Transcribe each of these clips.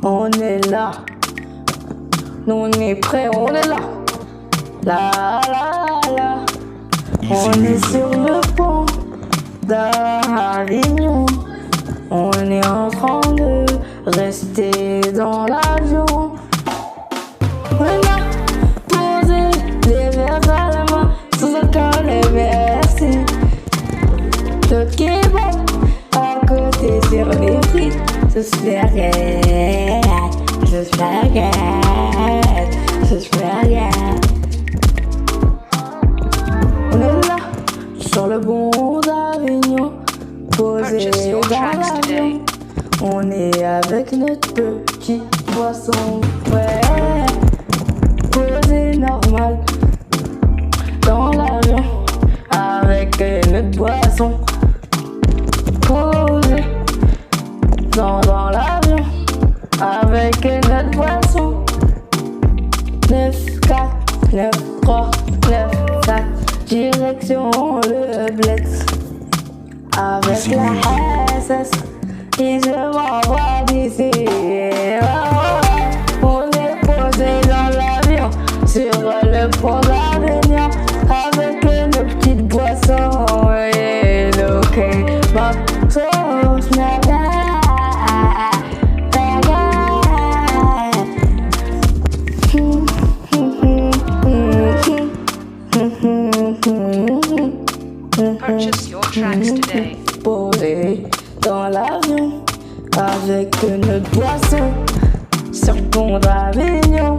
On est là, nous on est prêts, on est là. La la la, on est sur le pont d'Avignon. On est en train de rester dans l'avion. On est là, posé, les verres à la main, sous un col et versé. Le kebab à côté sur les frites. J'espère on est là, sur le pont d'Avignon, posé dans l'avion. On est avec notre petit poisson, ouais, posé normal dans l'avion, avec notre poisson, posé dans l'avion, avec notre poisson. 9, 4, 9, 3, 9, 4, direction le Blitz. Avec la SS, et je m'envoie d'ici. On est posé dans l'avion, sur le pont d'Avignon, avec nos petites boissons et nos kebabs sauce merguez. Purchase your tracks today. Posé dans l'avion avec notre boisson sur le pont d'Avignon.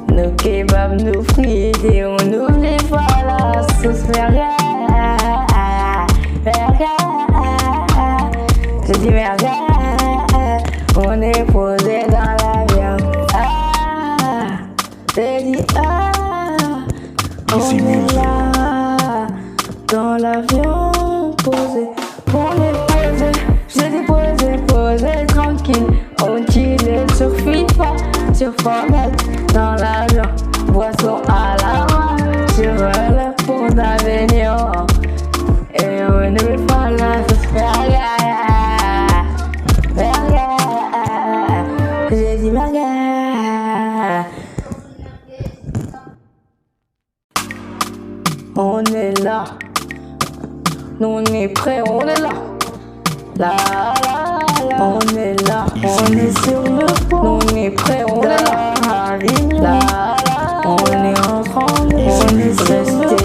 Nos kebabs, nos frites et on n'oublie pas la sauce merguez. Je dis merguez. On est posé dans l'avion. J'ai dit on est là, dans l'avion, posé. On est posé, j'ai dit posé, tranquille. On chill sur FIFA, sur Fortnite, dans l'avion. Boisson à la main, sur le pont d'Avignon. Et on ne veut pas la sauce merguez. J'ai dit merguez. On est là, nous on est prêts, on est là. La la la, on est là, on est sur le pont, nous on est prêts, on est là. La la, on est en train de rester.